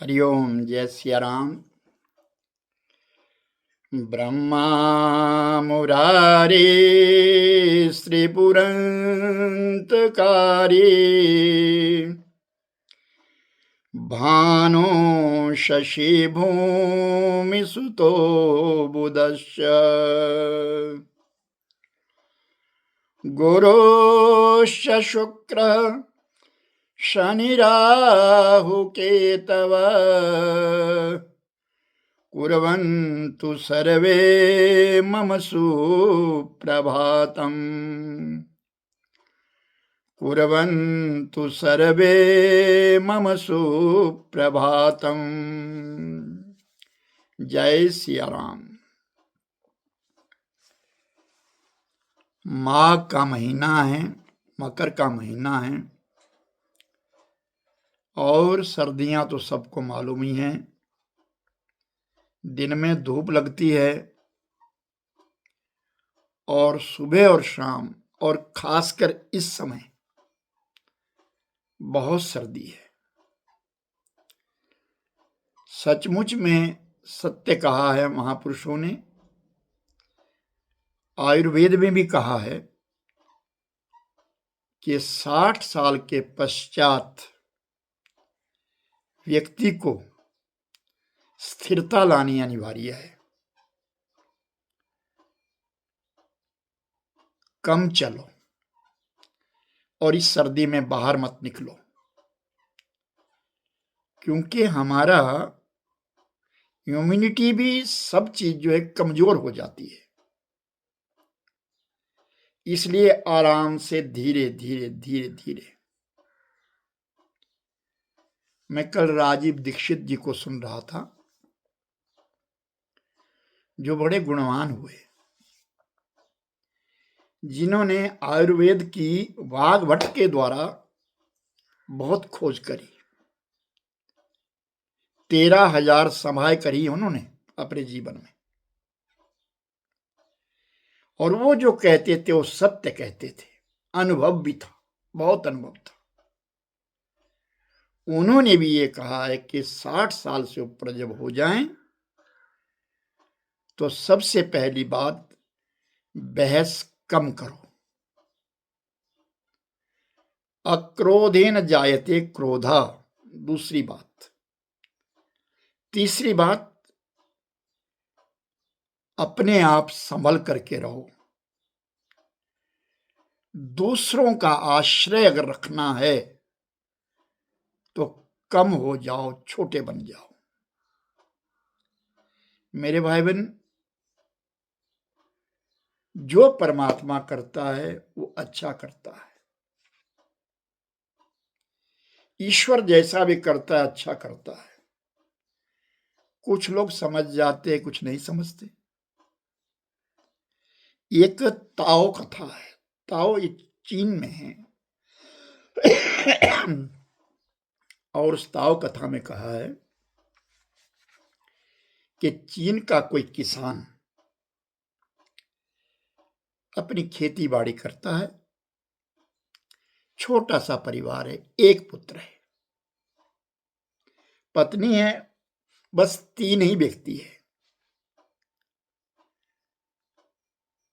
हरिओम। जय सिया राम। ब्रह्मा मुरारी श्रीपुरंतकारी भानु शशि भूमि सुतो बुधश्च गुरुश्च शुक्र शनिराहु केतव कुर्वन्तु सर्वे मम सुप्रभातम्। कुर्वन्तु सर्वे मम सुप्रभातम्। जय सिया राम। माघ का महीना है, मकर का महीना है और सर्दियां तो सबको मालूम ही हैं। दिन में धूप लगती है और सुबह और शाम और खासकर इस समय बहुत सर्दी है। सचमुच में सत्य कहा है महापुरुषों ने। आयुर्वेद में भी कहा है कि 60 साल के पश्चात व्यक्ति को स्थिरता लानी अनिवार्य है। कम चलो और इस सर्दी में बाहर मत निकलो, क्योंकि हमारा इम्यूनिटी भी सब चीज जो है कमजोर हो जाती है। इसलिए आराम से धीरे धीरे धीरे धीरे। मैं कल राजीव दीक्षित जी को सुन रहा था, जो बड़े गुणवान हुए, जिन्होंने आयुर्वेद की वाग्भट के द्वारा बहुत खोज करी। 13,000 सभाएं करी उन्होंने अपने जीवन में, और वो जो कहते थे वो सत्य कहते थे। अनुभव भी था, बहुत अनुभव था। उन्होंने भी ये कहा है कि 60 साल से ऊपर जब हो जाएं तो सबसे पहली बात, बहस कम करो। अक्रोधेन जायते क्रोधा, दूसरी बात। तीसरी बात, अपने आप संभल करके रहो। दूसरों का आश्रय अगर रखना है तो कम हो जाओ, छोटे बन जाओ। मेरे भाई बहन, जो परमात्मा करता है वो अच्छा करता है। ईश्वर जैसा भी करता है अच्छा करता है। कुछ लोग समझ जाते, कुछ नहीं समझते। एक ताओ कथा है। ताओ ये चीन में है और उस ताओ कथा में कहा है कि चीन का कोई किसान अपनी खेती बाड़ी करता है। छोटा सा परिवार है, एक पुत्र है, पत्नी है, बस 3 ही व्यक्ति है,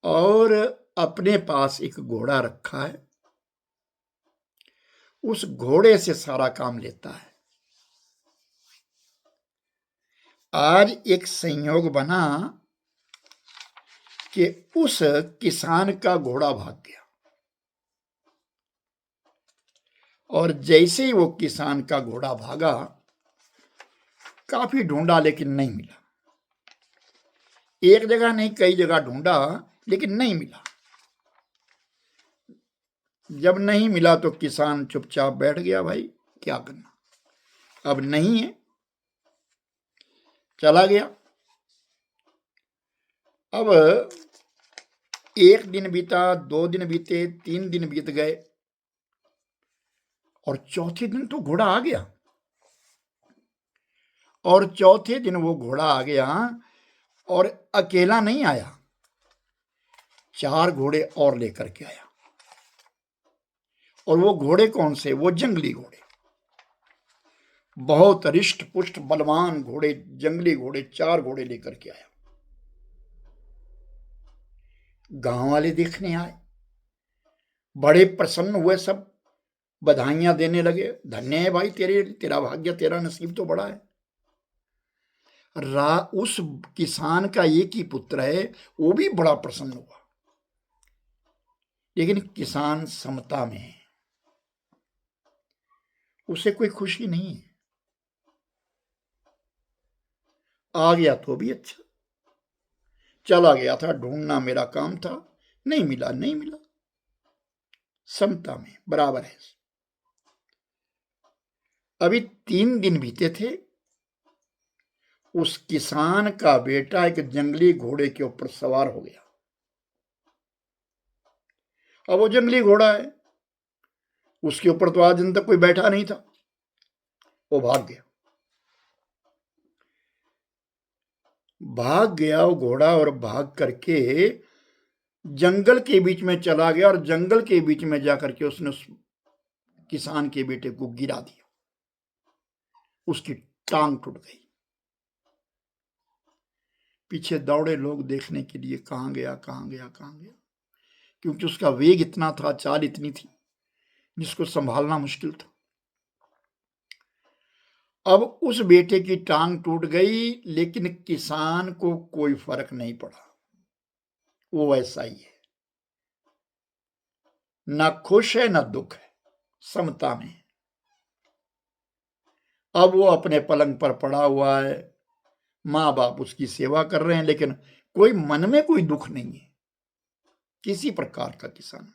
और अपने पास एक घोड़ा रखा है। उस घोड़े से सारा काम लेता है। आज एक संयोग बना कि उस किसान का घोड़ा भाग गया, और जैसे ही वो किसान का घोड़ा भागा, काफी ढूंढा लेकिन नहीं मिला। एक जगह नहीं, कई जगह ढूंढा लेकिन नहीं मिला। जब नहीं मिला तो किसान चुपचाप बैठ गया। भाई क्या करना, अब नहीं है, चला गया। अब 1 दिन बीता, 2 दिन बीते, 3 दिन बीत गए, और चौथे दिन तो घोड़ा आ गया। और चौथे दिन वो घोड़ा आ गया, और अकेला नहीं आया, 4 घोड़े और लेकर के आया। और वो घोड़े कौन से? वो जंगली घोड़े। बहुत रिष्ट पुष्ट बलवान घोड़े, जंगली घोड़े, 4 घोड़े लेकर के आया। गांव वाले देखने आए, बड़े प्रसन्न हुए, सब बधाइयां देने लगे। धन्य है भाई, तेरा भाग्य, तेरा नसीब तो बड़ा है। उस किसान का एक ही पुत्र है, वो भी बड़ा प्रसन्न हुआ। लेकिन किसान समता में है, उसे कोई खुशी नहीं है। आ गया तो भी अच्छा, चला गया था, ढूंढना मेरा काम था, नहीं मिला, नहीं मिला। समता में बराबर है। अभी 3 दिन बीते थे, उस किसान का बेटा एक जंगली घोड़े के ऊपर सवार हो गया। अब वो जंगली घोड़ा है, उसके ऊपर तो आज दिन तक कोई बैठा नहीं था। वो भाग गया, भाग गया वो घोड़ा, और भाग करके जंगल के बीच में चला गया, और जंगल के बीच में जाकर के उसने उस किसान के बेटे को गिरा दिया। उसकी टांग टूट गई। पीछे दौड़े लोग देखने के लिए, कहां गया, कहां गया, कहां गया, क्योंकि उसका वेग इतना था, चाल इतनी थी, जिसको संभालना मुश्किल था। अब उस बेटे की टांग टूट गई, लेकिन किसान को कोई फर्क नहीं पड़ा। वो वैसा ही है, ना खुश है ना दुख है, समता में। अब वो अपने पलंग पर पड़ा हुआ है, माँ बाप उसकी सेवा कर रहे हैं, लेकिन कोई मन में कोई दुख नहीं है किसी प्रकार का किसान।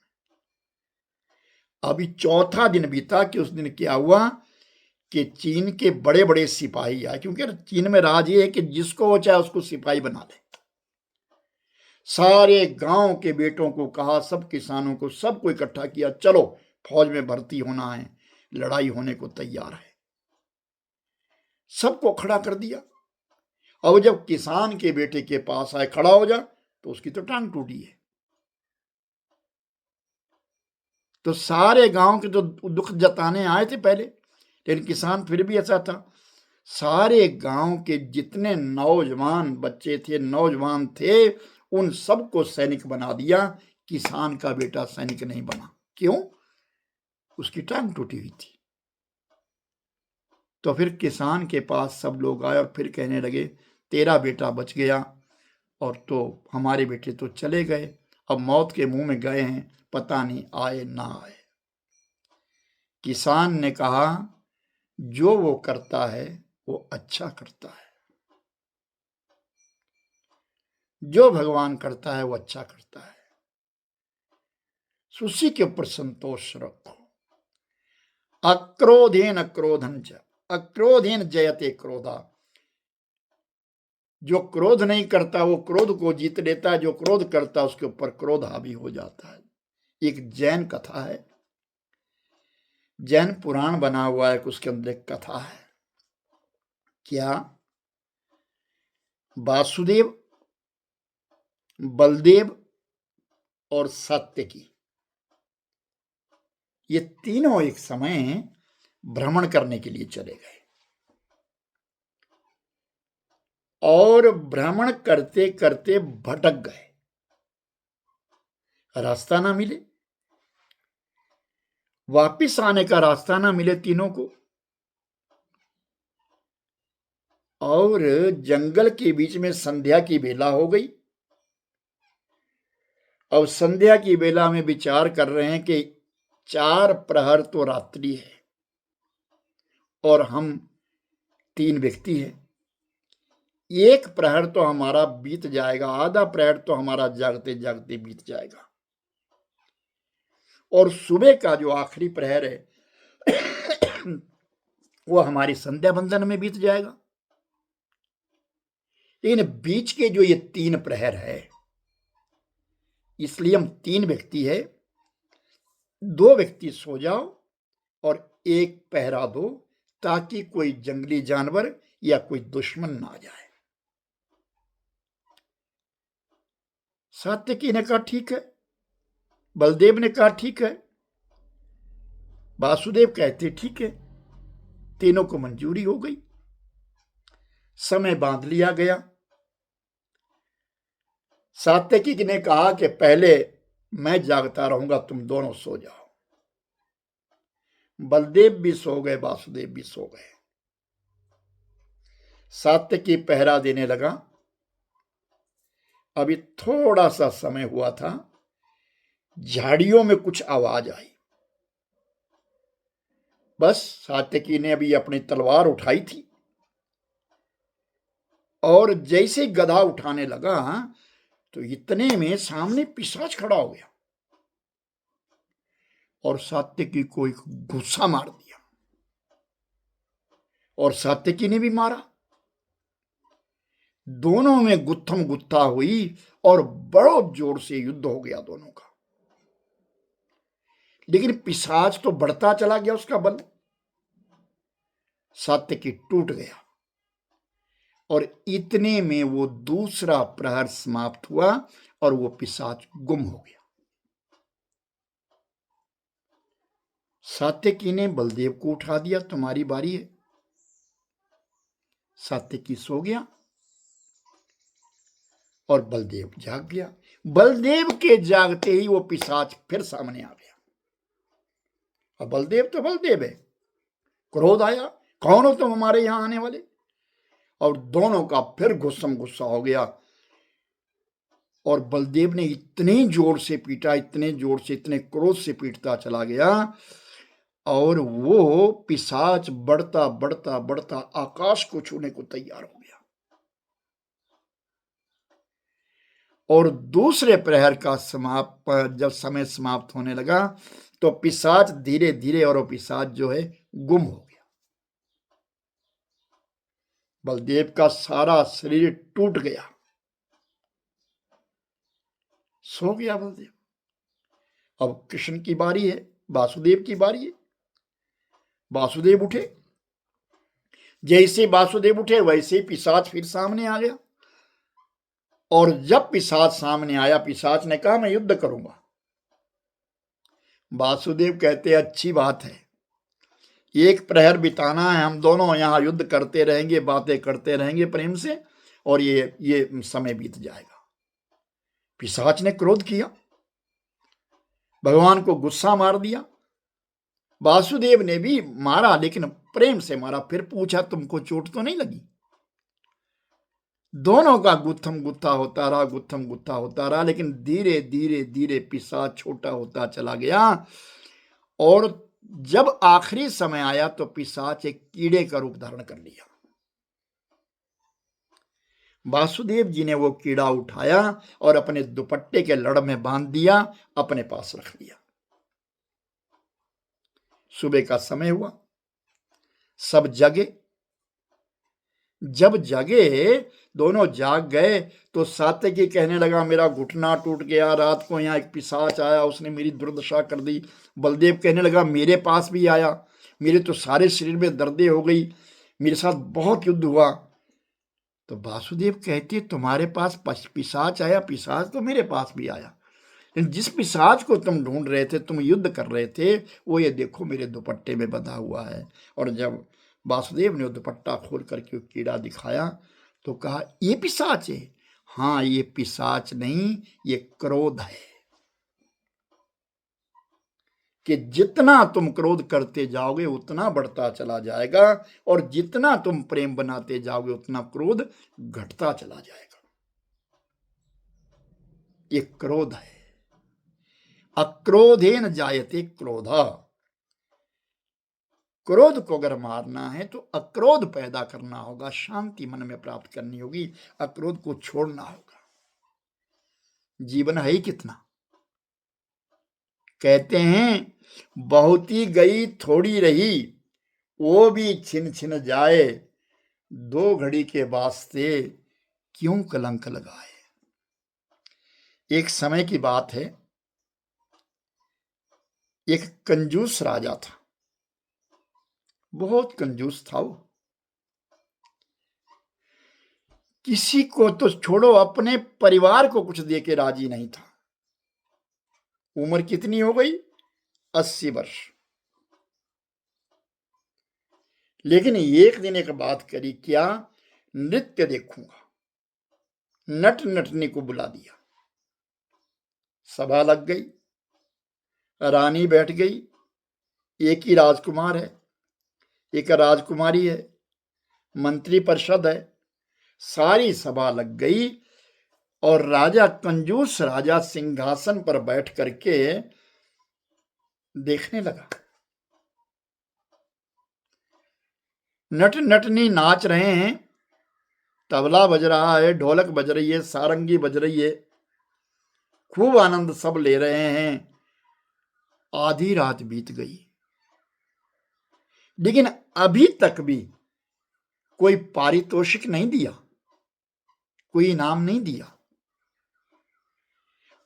अभी 4था दिन बीता कि उस दिन क्या हुआ कि चीन के बड़े बड़े सिपाही आए, क्योंकि चीन में राज ये है कि जिसको वो चाहे उसको सिपाही बना ले। सारे गांव के बेटों को कहा, सब किसानों को, सबको इकट्ठा किया, चलो फौज में भर्ती होना है, लड़ाई होने को तैयार है। सबको खड़ा कर दिया। अब जब किसान के बेटे के पास आए, खड़ा हो जा, तो उसकी तो टांग टूटी है। तो सारे गांव के तो दुख जताने आए थे पहले, लेकिन किसान फिर भी ऐसा था, सारे गांव के जितने नौजवान बच्चे थे, नौजवान थे, उन सबको सैनिक बना दिया। किसान का बेटा सैनिक नहीं बना। क्यों? उसकी टांग टूटी हुई थी। तो फिर किसान के पास सब लोग आए और फिर कहने लगे, तेरा बेटा बच गया, और तो हमारे बेटे तो चले गए, अब मौत के मुंह में गए हैं, पता नहीं आए ना आए। किसान ने कहा, जो वो करता है वो अच्छा करता है, जो भगवान करता है वो अच्छा करता है, उसी के ऊपर संतोष रखो। अक्रोधेन अक्रोधन च अक्रोधेन जयते क्रोधा। जो क्रोध नहीं करता वो क्रोध को जीत लेता है, जो क्रोध करता उसके ऊपर क्रोध हावी हो जाता है। एक जैन कथा है, जैन पुराण बना हुआ है, उसके अंदर एक कथा है। क्या? वासुदेव, बलदेव और सात्यकी, ये तीनों एक समय भ्रमण करने के लिए चले गए, और भ्रमण करते करते भटक गए, रास्ता ना मिले, वापिस आने का रास्ता ना मिले तीनों को। और जंगल के बीच में संध्या की बेला हो गई। अब संध्या की बेला में विचार कर रहे हैं कि 4 प्रहर तो रात्रि है, और हम 3 व्यक्ति हैं, 1 प्रहर तो हमारा बीत जाएगा, आधा प्रहर तो हमारा जागते जागते बीत जाएगा, और सुबह का जो आखिरी प्रहर है वो हमारी संध्या बंदन में बीत जाएगा। लेकिन बीच के जो ये 3 प्रहर है, इसलिए हम 3 व्यक्ति है, 2 व्यक्ति सो जाओ और 1 पहरा दो, ताकि कोई जंगली जानवर या कोई दुश्मन ना जाए। सात्यकी ने कहा ठीक है, बलदेव ने कहा ठीक है, वासुदेव कहते ठीक है। तीनों को मंजूरी हो गई, समय बांध लिया गया। सात्यकी ने कहा कि पहले मैं जागता रहूंगा, तुम दोनों सो जाओ। बलदेव भी सो गए, वासुदेव भी सो गए। सात्यकी पहरा देने लगा। अभी थोड़ा सा समय हुआ था, झाड़ियों में कुछ आवाज आई। बस सात्यकी ने अभी अपनी तलवार उठाई थी और जैसे गधा उठाने लगा तो इतने में सामने पिशाच खड़ा हो गया और सात्यकी को एक गुस्सा मार दिया और सात्यकी ने भी मारा। दोनों में गुत्थम गुत्था हुई और बड़ो जोर से युद्ध हो गया दोनों का। लेकिन पिशाच तो बढ़ता चला गया, उसका बल। सात्यकी टूट गया और इतने में वो दूसरा प्रहर समाप्त हुआ और वो पिशाच गुम हो गया। सात्यकी ने बलदेव को उठा दिया, तुम्हारी बारी है। सात्यकी सो गया और बलदेव जाग गया। बलदेव के जागते ही वो पिशाच फिर सामने आ गया। अब बलदेव तो बलदेव है, क्रोध आया, कौन हो तुम हमारे यहां आने वाले? और दोनों का फिर गुस्सा हो गया और बलदेव ने इतने जोर से पीटा, इतने जोर से, इतने क्रोध से पीटता चला गया और वो पिशाच बढ़ता बढ़ता बढ़ता आकाश को छूने को तैयार हो गया। और दूसरे प्रहर का जब समय समाप्त होने लगा तो पिशाच धीरे धीरे, और वो पिशाच जो है गुम हो गया। बलदेव का सारा शरीर टूट गया, सो गया बलदेव। अब कृष्ण की बारी है, वासुदेव की बारी है। वासुदेव उठे, जैसे वासुदेव उठे वैसे ही पिशाच फिर सामने आ गया। और जब पिशाच सामने आया, पिशाच ने कहा मैं युद्ध करूंगा। वासुदेव कहते अच्छी बात है, एक प्रहर बिताना है, हम दोनों यहां युद्ध करते रहेंगे, बातें करते रहेंगे प्रेम से, और ये समय बीत जाएगा। पिशाच ने क्रोध किया, भगवान को गुस्सा मार दिया। वासुदेव ने भी मारा, लेकिन प्रेम से मारा। फिर पूछा तुमको चोट तो नहीं लगी? दोनों का गुत्थम गुत्था होता रहा, गुत्थम गुत्था होता रहा, लेकिन धीरे धीरे धीरे पिशाच छोटा होता चला गया। और जब आखिरी समय आया तो पिशाच एक कीड़े का रूप धारण कर लिया। वासुदेव जी ने वो कीड़ा उठाया और अपने दुपट्टे के लड़ में बांध दिया, अपने पास रख लिया। सुबह का समय हुआ, सब जगे। जब जगे, दोनों जाग गए तो सात्यकी कहने लगा मेरा घुटना टूट गया, रात को यहाँ एक पिशाच आया, उसने मेरी दुर्दशा कर दी। बलदेव कहने लगा मेरे पास भी आया, मेरे तो सारे शरीर में दर्दें हो गई, मेरे साथ बहुत युद्ध हुआ। तो वासुदेव कहते तुम्हारे पास पिशाच आया? पिशाच तो मेरे पास भी आया, लेकिन जिस पिशाच को तुम ढूंढ रहे थे, तुम युद्ध कर रहे थे, वो ये देखो मेरे दुपट्टे में बंधा हुआ है। और जब वासुदेव ने दुपट्टा खोल करके कीड़ा दिखाया तो कहा ये पिशाच है। हाँ, ये पिशाच नहीं, ये क्रोध है कि जितना तुम क्रोध करते जाओगे उतना बढ़ता चला जाएगा, और जितना तुम प्रेम बनाते जाओगे उतना क्रोध घटता चला जाएगा। ये क्रोध है। अक्रोधेन जायते क्रोधा। क्रोध को अगर मारना है तो अक्रोध पैदा करना होगा, शांति मन में प्राप्त करनी होगी, अक्रोध को छोड़ना होगा। जीवन है ही कितना। कहते हैं बहुती गई थोड़ी रही, वो भी छिन छिन जाए, दो घड़ी के वास्ते क्यों कलंक लगाए। एक समय की बात है, एक कंजूस राजा था, बहुत कंजूस था वो। किसी को तो छोड़ो, अपने परिवार को कुछ देके राजी नहीं था। उम्र कितनी हो गई? 80 वर्ष। लेकिन एक दिन एक बात करी, क्या? नृत्य देखूंगा। नट नटनी को बुला दिया, सभा लग गई, रानी बैठ गई, एक ही राजकुमार है, एक राजकुमारी है, मंत्री परिषद है, सारी सभा लग गई और राजा, कंजूस राजा, सिंहासन पर बैठ करके देखने लगा। नट नटनी नाच रहे हैं, तबला बज रहा है, ढोलक बज रही है, सारंगी बज रही है, खूब आनंद सब ले रहे हैं। आधी रात बीत गई, लेकिन अभी तक भी कोई पारितोषिक नहीं दिया, कोई इनाम नहीं दिया।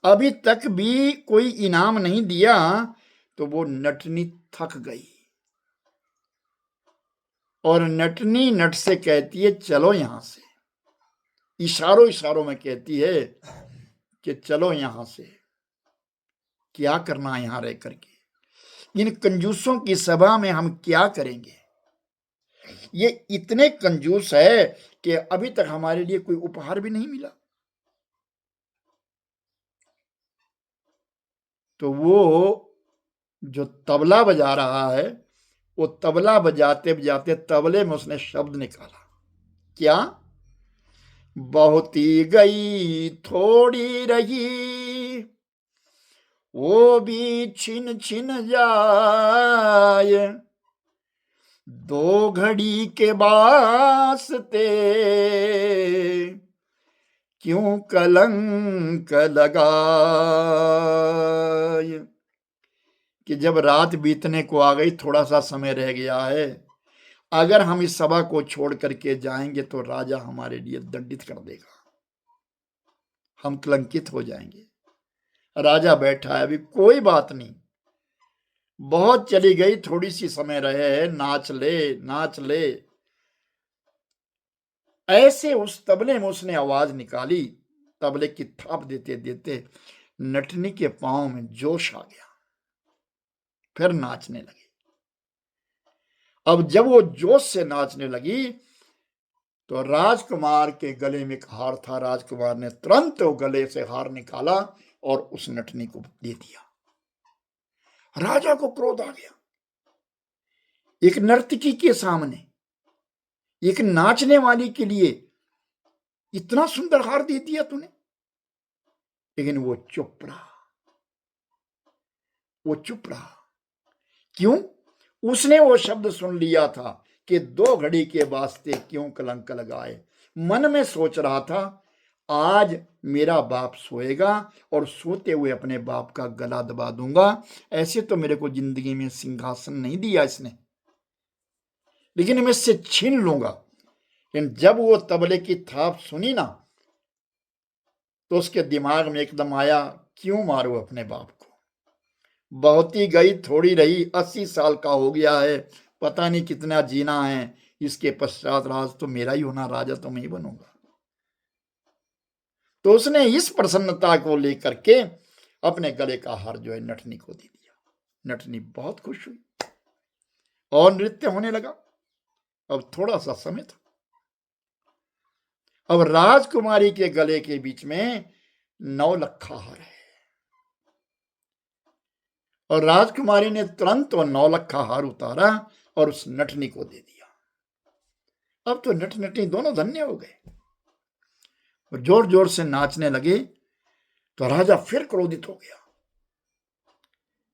अभी तक भी कोई इनाम नहीं दिया तो वो नटनी थक गई और नटनी नट से कहती है, चलो यहां से। इशारों इशारों में कहती है कि चलो यहां से, क्या करना है यहां रह करके, इन कंजूसों की सभा में हम क्या करेंगे। ये इतने कंजूस है कि अभी तक हमारे लिए कोई उपहार भी नहीं मिला। तो वो जो तबला बजा रहा है, वो तबला बजाते बजाते तबले में उसने शब्द निकाला, क्या? बहुती गई थोड़ी रही, वो भी छिन छिन जाए, दो घड़ी के वास्ते क्यों कलंक लगाए। कि जब रात बीतने को आ गई, थोड़ा सा समय रह गया है, अगर हम इस सभा को छोड़ करके जाएंगे तो राजा हमारे लिए दंडित कर देगा, हम कलंकित हो जाएंगे। राजा बैठा है, अभी कोई बात नहीं, बहुत चली गई, थोड़ी सी समय रहे है, नाच ले नाच ले। ऐसे उस तबले में उसने आवाज निकाली, तबले की थाप देते देते नटनी के पांव में जोश आ गया, फिर नाचने लगी। अब जब वो जोश से नाचने लगी तो राजकुमार के गले में एक हार था, राजकुमार ने तुरंत वो गले से हार निकाला और उस नटनी को दे दिया। राजा को क्रोध आ गया, एक नर्तकी के सामने, एक नाचने वाली के लिए इतना सुंदर हार दे दिया तूने। लेकिन वो चुप रहा, वो चुप रहा। क्यों? उसने वो शब्द सुन लिया था कि दो घड़ी के वास्ते क्यों कलंक लगाए। मन में सोच रहा था, आज मेरा बाप सोएगा और सोते हुए अपने बाप का गला दबा दूंगा। ऐसे तो मेरे को जिंदगी में सिंहासन नहीं दिया इसने, लेकिन मैं इससे छीन लूंगा। लेकिन जब वो तबले की थाप सुनी ना, तो उसके दिमाग में एकदम आया, क्यों मारो अपने बाप को, बहुत ही गई थोड़ी रही, 80 साल का हो गया है, पता नहीं कितना जीना है, इसके पश्चात राज तो मेरा ही होना, राजा तो मैं ही बनूंगा। तो उसने इस प्रसन्नता को लेकर के अपने गले का हार जो है नटनी को दे दिया। नटनी बहुत खुश हुई और नृत्य होने लगा। अब थोड़ा सा समय था, अब राजकुमारी के गले के बीच में 9 लखा हार है और राजकुमारी ने तुरंत वो 9 लखा हार उतारा और उस नटनी को दे दिया। अब तो नट नटनी दोनों धन्य हो गए और जोर जोर से नाचने लगे। तो राजा फिर क्रोधित हो गया,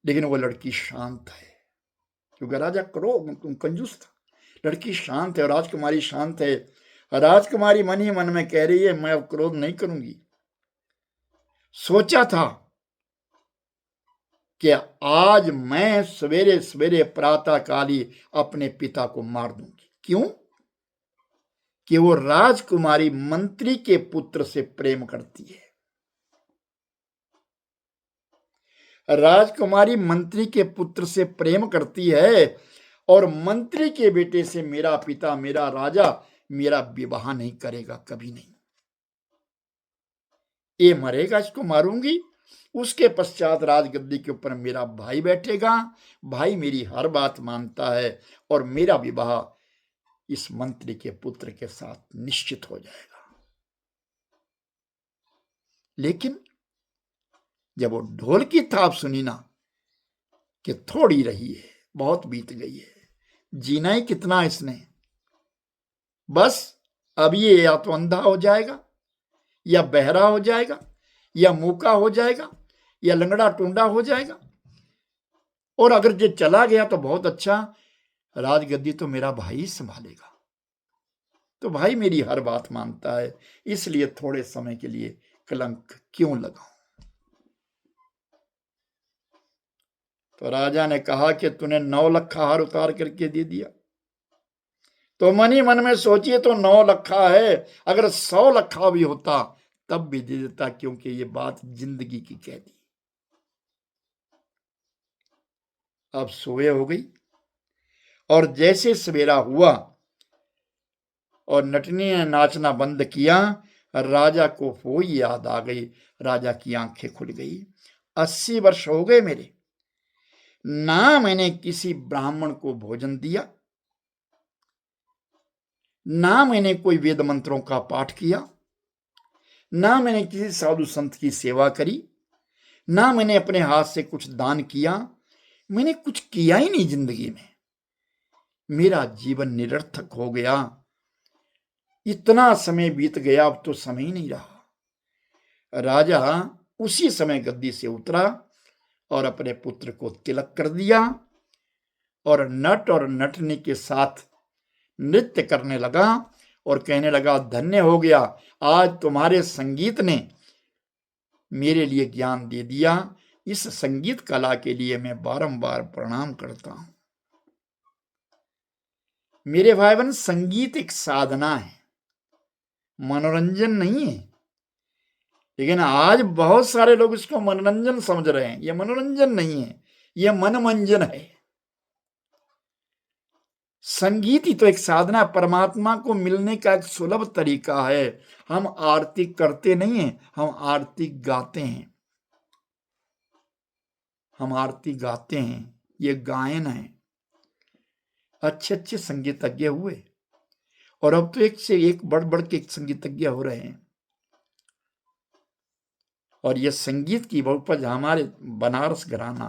लेकिन वो लड़की शांत है, क्योंकि राजा कंजूस था। लड़की शांत है और राजकुमारी शांत है। राजकुमारी मन ही मन में कह रही है, मैं अब क्रोध नहीं करूंगी। सोचा था कि आज मैं सवेरे सवेरे प्रातः काली अपने पिता को मार दूंगी। क्यों? कि वो राजकुमारी मंत्री के पुत्र से प्रेम करती है। राजकुमारी मंत्री के पुत्र से प्रेम करती है और मंत्री के बेटे से मेरा पिता, मेरा राजा, मेरा विवाह नहीं करेगा, कभी नहीं। ये मरेगा, इसको मारूंगी, उसके पश्चात राजगद्दी के ऊपर मेरा भाई बैठेगा। भाई मेरी हर बात मानता है और मेरा विवाह इस मंत्री के पुत्र के साथ निश्चित हो जाएगा। लेकिन जब वो ढोल की थाप सुनी ना कि थोड़ी रही है, बहुत बीत गई है, जीना ही कितना इसने, बस अब ये या तो अंधा हो जाएगा, या बहरा हो जाएगा, या मूका हो जाएगा, या लंगड़ा टूंडा हो जाएगा, और अगर ये चला गया तो बहुत अच्छा, राजगद्दी तो मेरा भाई संभालेगा। तो भाई मेरी हर बात मानता है, इसलिए थोड़े समय के लिए कलंक क्यों लगाऊं। तो राजा ने कहा कि तूने 9 लखा हार उतार करके दे दिया, तो मन ही मन में सोचिए तो 9 लखा है, अगर 100 लखा भी होता तब भी दे देता, क्योंकि ये बात जिंदगी की कह दी। अब सुबह हो गई, और जैसे सवेरा हुआ और नटनी ने नाचना बंद किया, राजा को वो याद आ गई। राजा की आंखें खुल गई। 80 वर्ष हो गए मेरे, ना मैंने किसी ब्राह्मण को भोजन दिया, ना मैंने कोई वेद मंत्रों का पाठ किया, ना मैंने किसी साधु संत की सेवा करी, ना मैंने अपने हाथ से कुछ दान किया। मैंने कुछ किया ही नहीं जिंदगी में। मेरा जीवन निरर्थक हो गया। इतना समय बीत गया, अब तो समय ही नहीं रहा। राजा उसी समय गद्दी से उतरा और अपने पुत्र को तिलक कर दिया, और नट और नटनी के साथ नृत्य करने लगा और कहने लगा, धन्य हो गया, आज तुम्हारे संगीत ने मेरे लिए ज्ञान दे दिया। इस संगीत कला के लिए मैं बारंबार प्रणाम करता हूं। मेरे भाई बहन, संगीत एक साधना है, मनोरंजन नहीं है। लेकिन आज बहुत सारे लोग इसको मनोरंजन समझ रहे हैं। यह मनोरंजन नहीं है, यह मनमंजन है। संगीत ही तो एक साधना, परमात्मा को मिलने का एक सुलभ तरीका है। हम आरती करते नहीं हैं, हम आरती गाते हैं। हम आरती गाते हैं, ये गायन है। अच्छे अच्छे संगीतज्ञ हुए, और अब तो एक से एक बढ़ बढ़ के एक संगीतज्ञ हो रहे हैं। और ये संगीत की उपज हमारे बनारस घराना,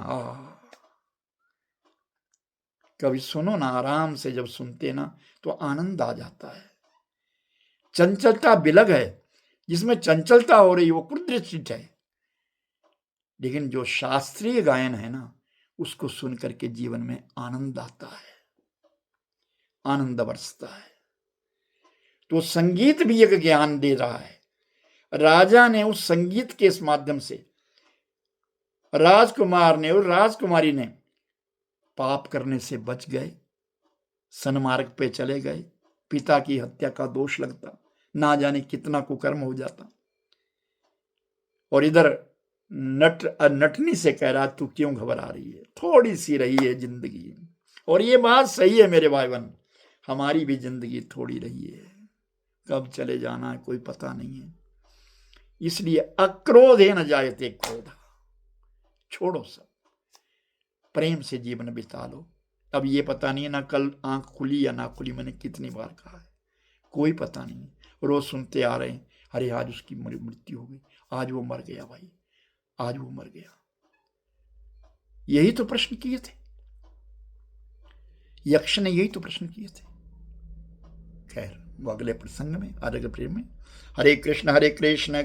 कभी सुनो ना, आराम से जब सुनते ना तो आनंद आ जाता है। चंचलता बिलग है, जिसमें चंचलता हो रही वो कुदृष्ट है। लेकिन जो शास्त्रीय गायन है ना, उसको सुन करके जीवन में आनंद आता है, आनंद बरसता है। तो संगीत भी एक ज्ञान दे रहा है। राजा ने उस संगीत के इस माध्यम से, राजकुमार ने और राजकुमारी ने पाप करने से बच गए, सन्मार्ग पे चले गए। पिता की हत्या का दोष लगता, ना जाने कितना कुकर्म हो जाता। और इधर नटनी से कह रहा, तू क्यों घबरा रही है, थोड़ी सी रही है जिंदगी। और ये बात सही है मेरे भाई बहन, हमारी भी जिंदगी थोड़ी रही है, कब चले जाना है कोई पता नहीं है। इसलिए अक्रोधे न जायते क्रोधा, छोड़ो सब, प्रेम से जीवन बिता लो। अब ये पता नहीं है ना कल आंख खुली या ना खुली, मैंने कितनी बार कहा है, कोई पता नहीं है। रोज सुनते आ रहे हैं, अरे आज उसकी मृत्यु हो गई, आज वो मर गया भाई, आज वो मर गया। यही तो प्रश्न किए थे यक्ष ने, यही तो प्रश्न किए थे। खैर, वो अगले प्रसंग में, अगले प्रेम में। हरे कृष्ण कृष्ण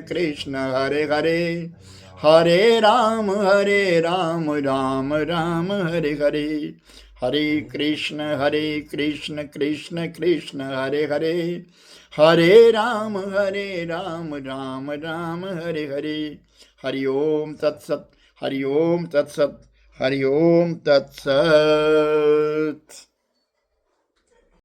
कृष्ण हरे हरे, हरे राम राम राम हरे हरे। हरे कृष्ण कृष्ण कृष्ण हरे हरे, हरे राम राम राम हरे हरे। हरि ओम तत्सत, हरि ओम तत्सत, हरि ओम तत्सत।